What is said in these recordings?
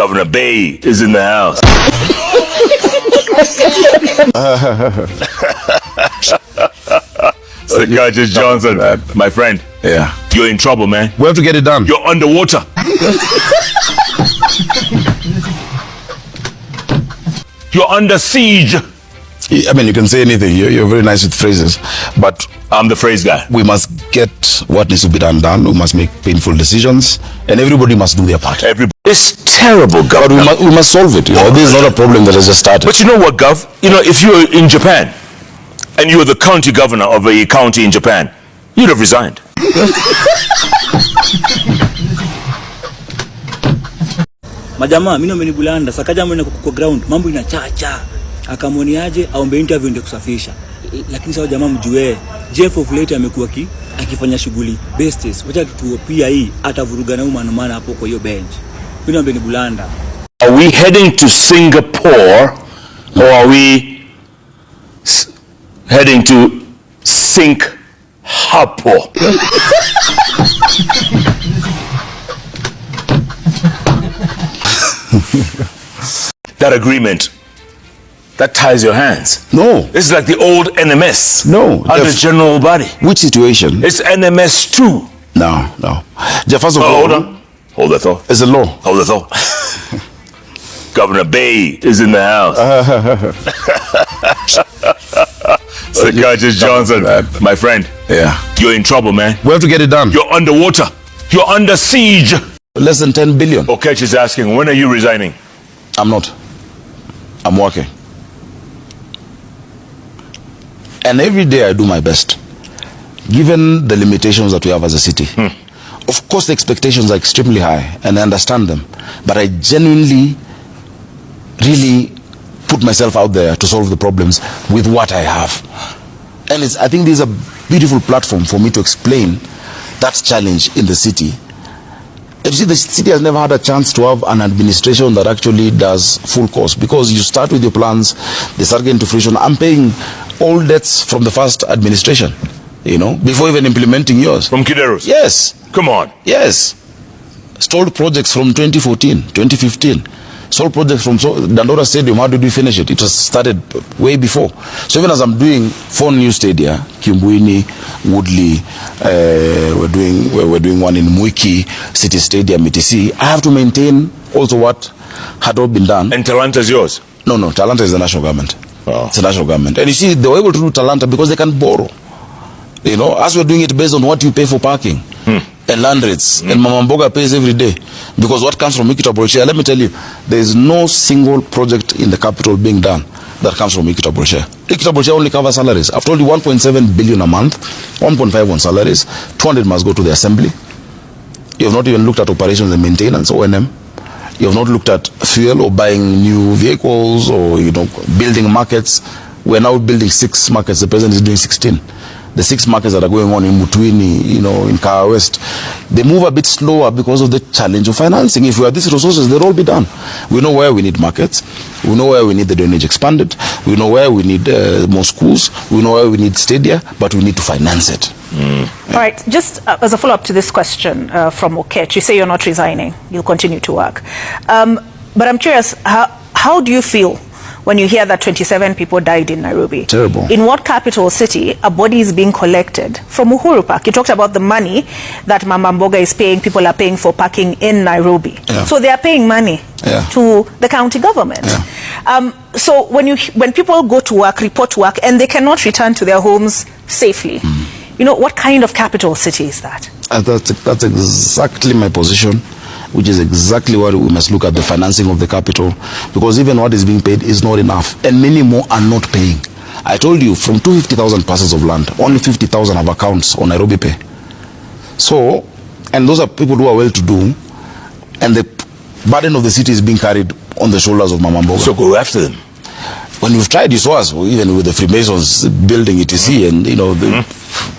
Governor Bay is in the house. Sakaja Johnson, my friend. Yeah. You're in trouble, man. We have to get it done. You're underwater. You're under siege. I mean, you can say anything. You're very nice with phrases, but I'm the phrase guy. we must get what needs to be done. We must make painful decisions, and everybody must do their part. It's terrible, Gov. But we must solve it. This is not a problem that has just started. But you know what, Gov? If you were in Japan and you were the county governor of a county in Japan, you'd have resigned. Majamaa, mimi amenibulanda, Sakaja mwenye kwa ground, mambo inachacha. Akamwoniaje aombe interview ndio kusafisha. Lakini sawa jamaa mjue, Jeff of late amekuwa akifanya shughuli besties. Wacha tutuopia hii atavuruga na maana hapo kwa hiyo bench. Mimi amenibulanda. Are we heading to Singapore or are we heading to sink hapo? That agreement, that ties your hands. No. This is like the old NMS. No. Under general body. Which situation? It's NMS 2. No. Jeff, first of all, hold on. Hold that thought. It's a law. Hold that thought. Governor Bay is in the house. Sakaja Johnson, my friend. Yeah. You're in trouble, man. We have to get it done. You're underwater. You're under siege. Less than 10 billion. Okech is asking, when are you resigning? I'm not. I'm working. And every day I do my best. Given the limitations that we have as a city. Of course the expectations are extremely high and I understand them. But I genuinely, really put myself out there to solve the problems with what I have. And I think this is a beautiful platform for me to explain that challenge in the city. You see, the city has never had a chance to have an administration that actually does full course, because you start with your plans, they start getting to fruition. I'm paying all debts from the first administration, before even implementing yours. From Kideros? Yes. Come on. Yes. Stalled projects from 2014, 2015. Stalled projects from Dandora Stadium, how did we finish it? It was started way before. So even as I'm doing 4 new stadia, Kimbuini, Woodley, we're doing one in Mwiki, City Stadium, ETC, I have to maintain also what had all been done. And Talanta is yours? No, Talanta is the national government. Oh. It's the national government. And you see, they were able to do Talanta because they can borrow. As we're doing it based on what you pay for parking. And land rates, and Mama Mboga pays every day, because what comes from Ikitabroshe, let me tell you, there is no single project in the capital being done that comes from Ikitabroshe. Ikitabroshe only covers salaries. I've told you 1.7 billion a month, 1.5 on salaries, 200 must go to the assembly. You have not even looked at operations and maintenance, O&M. You have not looked at fuel or buying new vehicles or building markets. We're now building 6 markets. The president is doing 16. The 6 markets that are going on in Mutwini, in Kawa West, they move a bit slower because of the challenge of financing. If we had these resources, they'll all be done. We know where we need markets. We know where we need the drainage expanded. We know where we need more schools. We know where we need stadia, but we need to finance it. All right, just as a follow-up to this question from Okech, you say you're not resigning. You'll continue to work. But I'm curious, how do you feel when you hear that 27 people died in Nairobi? Terrible. In what capital city a body is being collected from Uhuru Park? You talked about the money that Mama Mboga is paying. People are paying for parking in Nairobi. Yeah. So they are paying money to the county government. Yeah. So when people go to work, report to work, and they cannot return to their homes safely, what kind of capital city is that? That's exactly my position, which is exactly what we must look at, the financing of the capital, because even what is being paid is not enough, and many more are not paying. I told you, from 250,000 parcels of land, only 50,000 have accounts on Nairobi Pay. So, and those are people who are well-to-do, and the burden of the city is being carried on the shoulders of Mama Mboga. So go after them. When you've tried, you saw us, even with the Freemasons building ETC, and they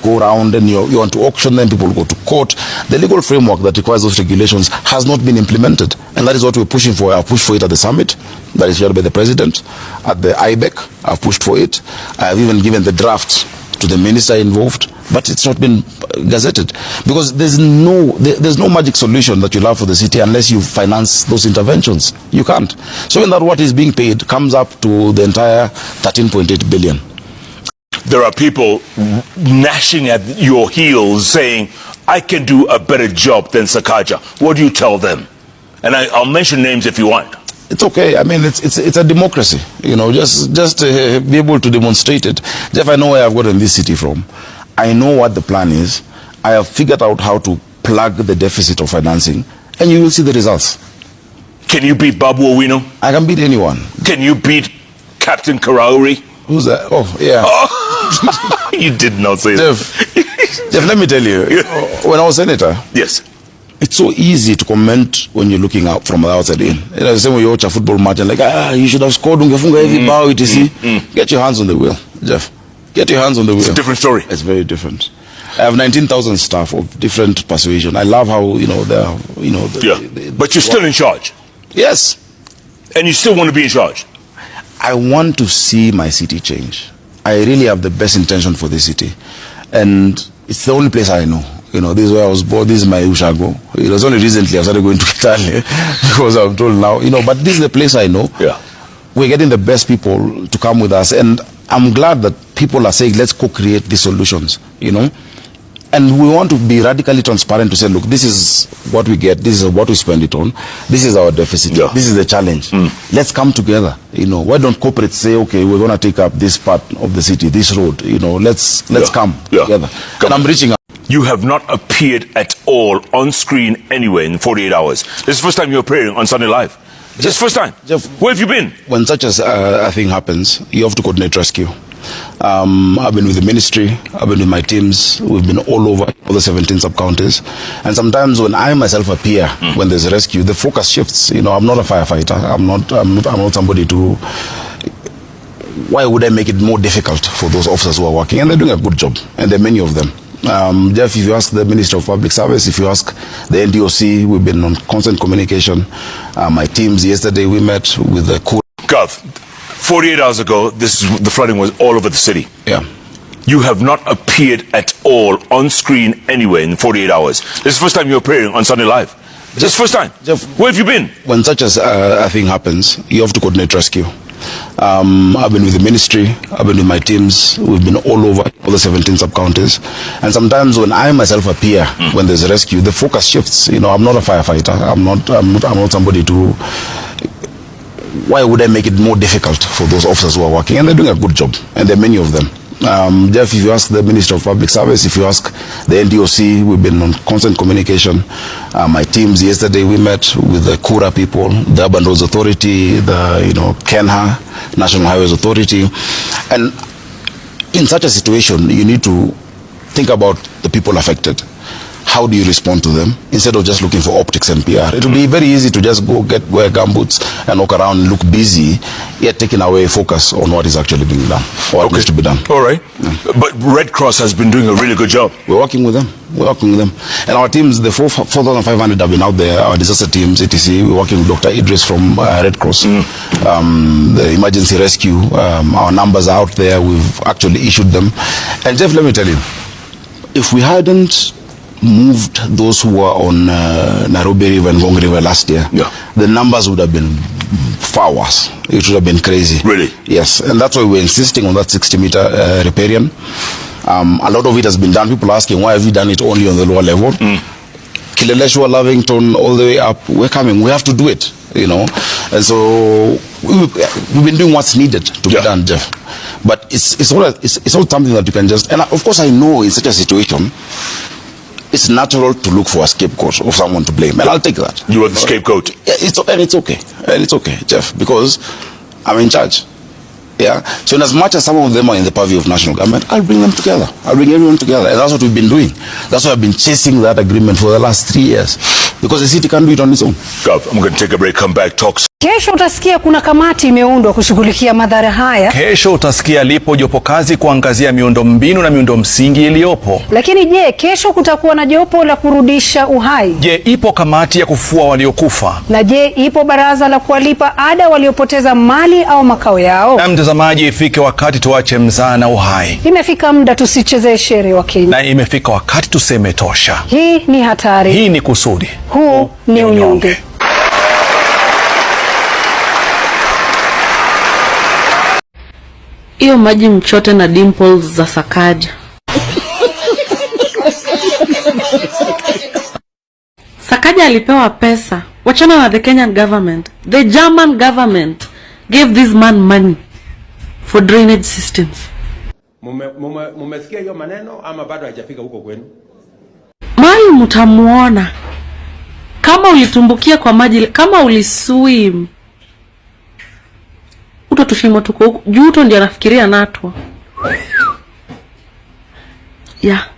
go around and you want to auction them, people go to court. The legal framework that requires those regulations has not been implemented, and that is what we're pushing for. I've pushed for it at the summit that is shared by the president. At the IBEC, I've pushed for it. I have even given the draft to the minister involved but it's not been gazetted because there's no magic solution that you'll have for the city unless you finance those interventions. You can't. So in that, what is being paid comes up to the entire 13.8 billion. There are people gnashing at your heels saying, I can do a better job than Sakaja. What do you tell them? And I'll mention names if you want. It's okay. I mean, it's a democracy. You know, just be able to demonstrate it. Jeff, I know where I've gotten this city from. I know what the plan is. I have figured out how to plug the deficit of financing, and you will see the results. Can you beat Babu Owino? I can beat anyone. Can you beat Captain Karauri? Who's that? Oh, yeah. Oh. You did not say that. Jeff, let me tell you, when I was senator, yes, it's so easy to comment when you're looking out from the outside in. You know, the same way you watch a football match and like, you should have scored, every bow, Get your hands on the wheel, Jeff. Get your hands on the wheel. It's a different story. It's very different. I have 19,000 staff of different persuasion. I love how, they're, but you're still in charge. Yes. And you still want to be in charge. I want to see my city change. I really have the best intention for this city. And it's the only place I know. This is where I was born. This is my Ushago. It was only recently I started going to Kitale because I'm told now, but this is the place I know. Yeah. We're getting the best people to come with us. And I'm glad that people are saying, let's co-create these solutions, And we want to be radically transparent to say, look, this is what we get. This is what we spend it on. This is our deficit. Yeah. This is the challenge. Let's come together. Why don't corporates say, okay, we're going to take up this part of the city, this road. Let's come together. And I'm reaching out. You have not appeared at all on screen anywhere in 48 hours. This is the first time you're appearing on Sunday Live. This is the first time. Jeff, where have you been? When such a thing happens, you have to coordinate rescue. I've been with the ministry, I've been with my teams, we've been all over all the 17 sub-counties. And sometimes when I myself appear, when there's a rescue, the focus shifts. I'm not a firefighter. I'm not somebody to... Why would I make it more difficult for those officers who are working? And they're doing a good job, and there are many of them. Jeff, if you ask the Minister of Public Service, if you ask the NDOC, we've been on constant communication. My teams, yesterday we met with the... Gov, 48 hours ago, the flooding was all over the city. Yeah. You have not appeared at all on screen anywhere in 48 hours. This is the first time you're appearing on Sunday Live. This is the first time. Jeff, where have you been? When such a thing happens, you have to coordinate rescue. I've been with the ministry, I've been with my teams, we've been all over all the 17 sub-counties. And sometimes when I myself appear, when there's a rescue, the focus shifts. I'm not a firefighter. I'm not somebody to... Why would I make it more difficult for those officers who are working? And they're doing a good job, and there are many of them. Jeff, if you ask the Minister of Public Service, if you ask the NDOC, we've been on constant communication. My teams, yesterday we met with the Kura people, the Urban Roads Authority, the Kenha, National Highways Authority. And in such a situation, you need to think about the people affected. How do you respond to them instead of just looking for optics and PR? It will be very easy to just wear gumboots and walk around and look busy, yet taking away focus on what is actually being done or what needs to be done. All right. Yeah. But Red Cross has been doing a really good job. We're working with them. And our teams, the 4,500 have been out there, our disaster teams, etc. We're working with Dr. Idris from Red Cross, the emergency rescue. Our numbers are out there. We've actually issued them. And Jeff, let me tell you, if we hadn't moved those who were on Nairobi River and Ngong River last year, the numbers would have been far worse. It would have been crazy. Really? Yes. And that's why we're insisting on that 60-meter riparian. A lot of it has been done. People are asking, why have you done it only on the lower level? Kileleshwa, Lavington, all the way up. We're coming. We have to do it, And so we've been doing what's needed to be done, Jeff. But it's all something that you can just... And of course, I know in such a situation, it's natural to look for a scapegoat or someone to blame, and I'll take that. You are the scapegoat. Yeah, it's okay, Jeff, because I'm in charge. Yeah. So in as much as some of them are in the purview of national government, I'll bring them together. I'll bring everyone together, and that's what we've been doing. That's why I've been chasing that agreement for the last 3 years, because the city can't do it on its own. Gov, I'm going to take a break. Come back. Talk. Kesho utasikia kuna kamati imeundwa kushughulikia madhara haya. Kesho utasikia lipo jopo kazi kuangazia miundo mbinu na miundo msingi iliyopo. Lakini je, kesho kutakuwa na jopo la kurudisha uhai? Je, ipo kamati ya kufua waliokufa? Na je, ipo baraza la kuwalipa ada waliopoteza mali au makao yao? Na mtazamaji, ifike wakati tuache mzaa na uhai. Imefika muda tusichezee shere wa Kenya. Na imefika wakati tuseme tosha. Hii ni hatari. Hii ni kusudi. Huu ni unyonge. Iyo maji mchote na dimples za Sakaja. Sakaja alipewa pesa. Wachana na the Kenyan government. The German government gave this man money for drainage systems. Mumesikia hiyo maneno ama bado haijafika huko kwenu? Mali mtamuona. Kama ulitumbukia kwa maji, kama uliswim, tushimo tuko huku. Juto ndiye anafikiria natwa. Yeah.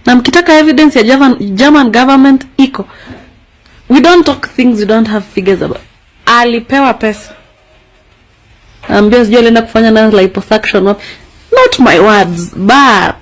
Na mkitaka evidence ya German government iko. We don't talk things we don't have figures about. Alipewa pesa. Ambia sijui alienda kufanya na liposuction. Not my words, but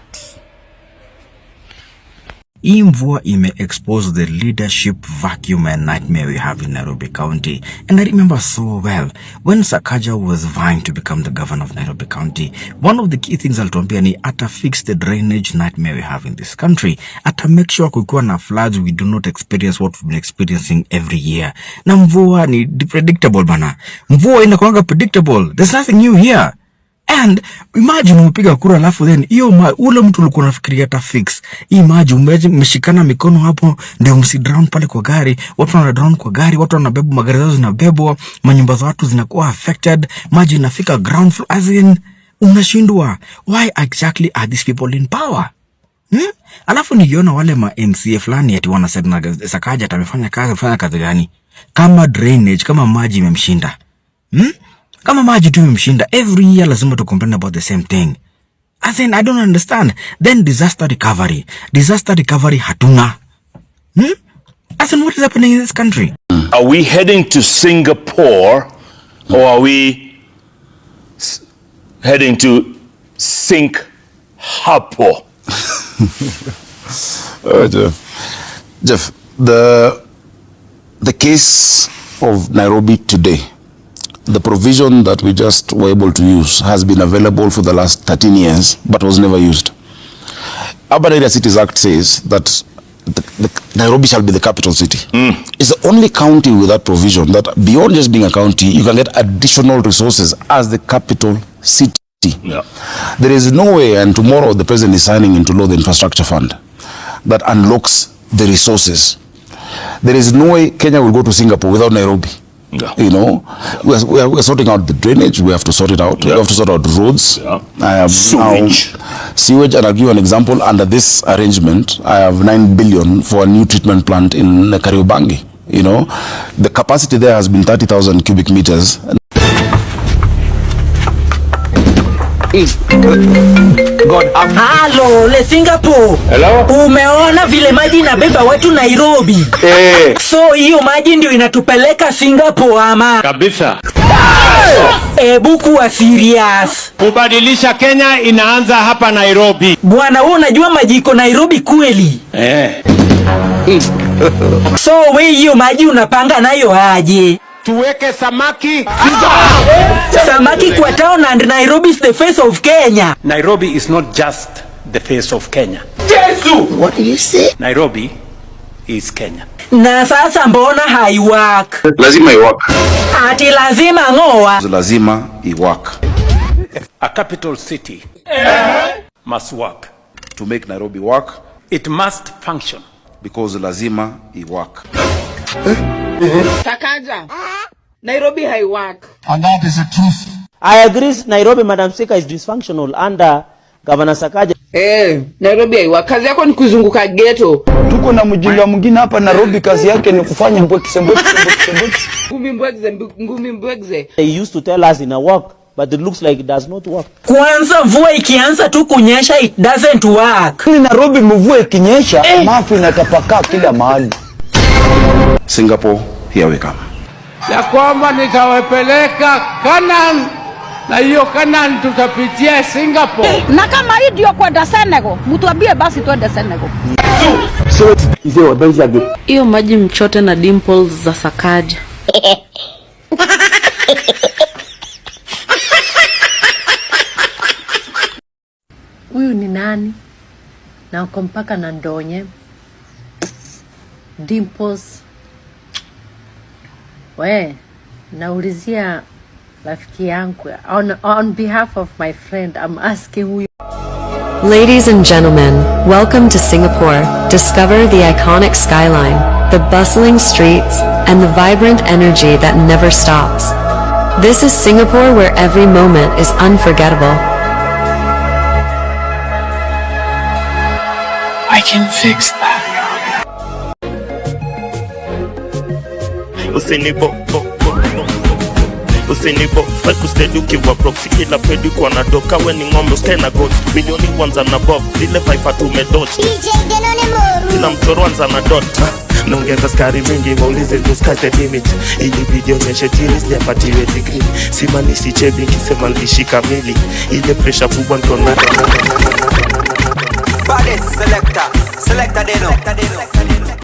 Hii mvua expose the leadership vacuum and nightmare we have in Nairobi County. And I remember so well, when Sakaja was vying to become the governor of Nairobi County, one of the key things alituambia ni ata fix the drainage nightmare we have in this country. Ata make sure kukiwa na floods, we do not experience what we've been experiencing every year. Na mvua ni predictable bana. Mvua inakuanga predictable. There's nothing new here. And imagine umepiga kura alafu then ule mtu ulikuwa unafikiria ata fix. Imagine umeshikana mikono hapo ndio msidrown pale kwa gari, watu wana drown kwa gari, watu wanabeba magari zao zinabebwa, manyumba za watu zinakuwa affected, maji inafika ground floor, as in unashindwa why exactly are these people in power? Alafu niona wale ma MCA fulani ati wanasema Sakaja atamefanya kazi gani? Kama drainage, kama maji imemshinda. Kama maji tu imemshinda, every year lazima to complain about the same thing. As in, I don't understand. Then disaster recovery hatuna. As in, what is happening in this country? Are we heading to Singapore or are we heading to Sink Hapo? Jeff, the case of Nairobi today, the provision that we just were able to use has been available for the last 13 years, but was never used. Urban Area Cities Act says that Nairobi shall be the capital city. It's the only county with that provision that beyond just being a county, you can get additional resources as the capital city. Yeah. There is no way, and tomorrow the president is signing into law the infrastructure fund that unlocks the resources. There is no way Kenya will go to Singapore without Nairobi. Yeah. You know, we're sorting out the drainage. We have to sort it out. Yeah. We have to sort out roads. Yeah. Sewage, and I'll give you an example. Under this arrangement, I have 9 billion for a new treatment plant in Kariobangi. You know, the capacity there has been 30,000 cubic meters. Halo, le Singapore. Hello? Umeona vile maji inabeba watu Nairobi? So hiyo maji ndio inatupeleka Singapore ama? Kabisa. Ebu kuwa serious. Kubadilisha Kenya inaanza hapa Nairobi. Bwana, wewe unajua maji iko Nairobi kweli? So wewe hiyo maji unapanga nayo aje? Tuweke samaki. Samaki kwa town, and Nairobi is the face of Kenya. Nairobi is not just the face of Kenya. Jesus! What did you say? Nairobi is Kenya. Na sasa mbona haiwork? Lazima iwork. Ati lazima ngoa. Lazima iwork. A capital city must work. To make Nairobi work, it must function. Because lazima iwork. Sakaja, Nairobi hai work. And that is the truth. I agree Nairobi, Madam Speaker, is dysfunctional under Governor Sakaja. Nairobi hai work. Kazi yako ni kuzunguka ghetto. Tuko na mjinga mwingine hapa Nairobi, kazi yake ni kufanya mbwekse. Ngumi mbwekze. They used to tell us in a work, but it looks like it does not work. Kwanza mvua ikianza tu kunyesha, it doesn't work. Ni Nairobi mvua ikinyesha, mafi inatapakaa kila mahali. Singapore, here we come. ya kwamba nitawapeleka Canaan, na hiyo Canaan tutapitia Singapore. Na kama hii ndio kwenda Senegal, mtuambie basi twende Senegal. Hiyo maji mchote na dimples za Sakaja. Huyu ni nani? Na uko mpaka na ndonye. Dimples. We, naulizia rafiki yangu. On behalf of my friend, I'm asking who. Ladies and gentlemen, welcome to Singapore. Discover the iconic skyline, the bustling streets, and the vibrant energy that never stops. This is Singapore, where every moment is unforgettable. I can fix that. Usinibo Fakustedu kiwa proxy kila pedi kwa na doka we ni ngombe uskai na goat milioni kwanza na bob zile pipa tumedot kila mchoro wanza na dot naongeza skari mingi waulize to sky the limit ili video nyeshe tiris niapatiwe degree simanishi chebi kisema nilishika mili ile pressure kubwa ntonaka Selector Deno